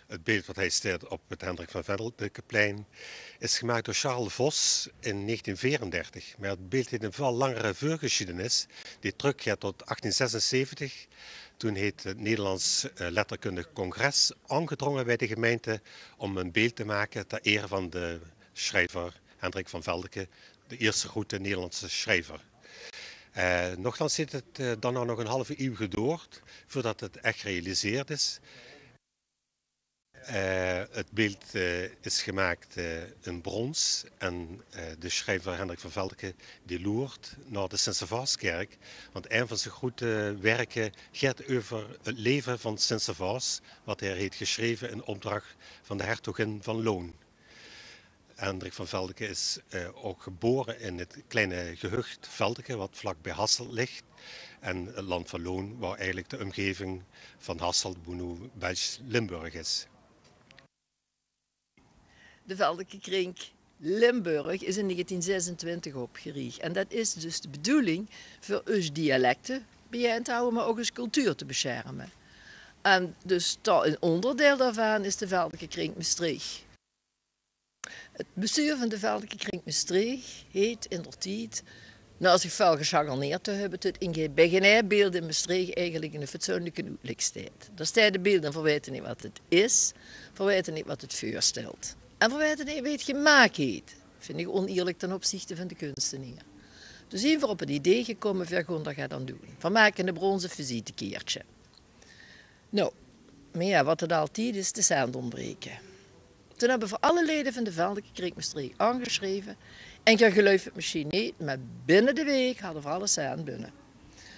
Het beeld wat hij staat op het Hendrik van Veldenplein is gemaakt door Charles Vos in 1934. Maar het beeld heeft een veel langere voorgeschiedenis die teruggaat tot 1876. Toen heeft het Nederlands Letterkundig Congres aangedrongen bij de gemeente om een beeld te maken ter ere van de schrijver Hendrik van Veldeke, de eerste grote Nederlandse schrijver. Nochtans heeft het dan nog een halve eeuw geduurd voordat het echt gerealiseerd is. Het beeld is gemaakt in brons en de schrijver Hendrik van Veldeke die loert naar de Sint-Servaaskerk. Want een van zijn grote werken gaat over het leven van Sint-Servaas, wat hij heeft geschreven in opdracht van de hertogin van Loon. Hendrik van Veldeke is ook geboren in het kleine gehucht Veldeke, wat vlak bij Hasselt ligt. En het land van Loon, waar eigenlijk de omgeving van Hasselt, Boeno, Belgisch-Limburg is. De Veldekekring Limburg is in 1926 opgericht. En dat is dus de bedoeling voor ons dialecten bij te houden, maar ook eens cultuur te beschermen. En dus een onderdeel daarvan is de Veldekekring Maastricht. Het bestuur van de Veldekekring Maastricht heet indertijd, als ik veel gecharneerd te hebben, het in beeld in Maastricht eigenlijk een fatsoenlijke uitleg staat. Daar staat de beeld en verweten niet wat het is, verweten niet wat het voorstelt. En verwijten niet weet gemaakt heet. Vind ik oneerlijk ten opzichte van de kunstenaar. Dus zijn we op het idee gekomen van gewoon dat gaan dan doen. Van maken een bronzen visitekaartje. Nou, maar ja, wat het altijd is, de zand ontbreken. Toen hebben we voor alle leden van de Veldekekring Maastricht aangeschreven. En geluid het misschien niet, maar binnen de week hadden we alles aan binnen.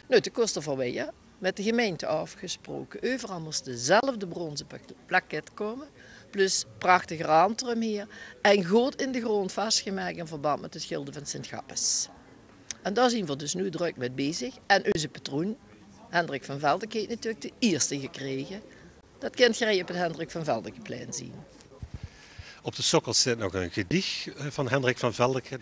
Nou, de kosten voor wij, met de gemeente afgesproken. Overal moest dezelfde bronzen plakket komen. Plus prachtige raamtrum hier. En goed in de grond vastgemaakt in verband met het schilder van Sint-Gappes. En daar zijn we dus nu druk mee bezig. En onze patroon, Hendrik van Veldeke, heeft natuurlijk de eerste gekregen. Dat kunt je op het Hendrik van Veldekeplein zien. Op de sokkel staat nog een gedicht van Hendrik van Veldeke.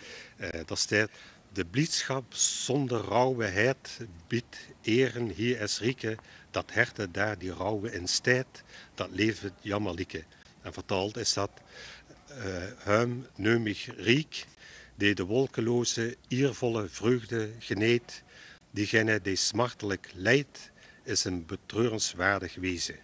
Daar staat: de blijdschap zonder rauwheid biedt eren hier es rieke, dat herte daar die rauwe in stijt, dat leeft jammerlijke. En vertaald is dat: huim neumig riek, die de wolkeloze, iervolle vreugde geneet, diegene die smartelijk lijdt, is een betreurenswaardig wezen.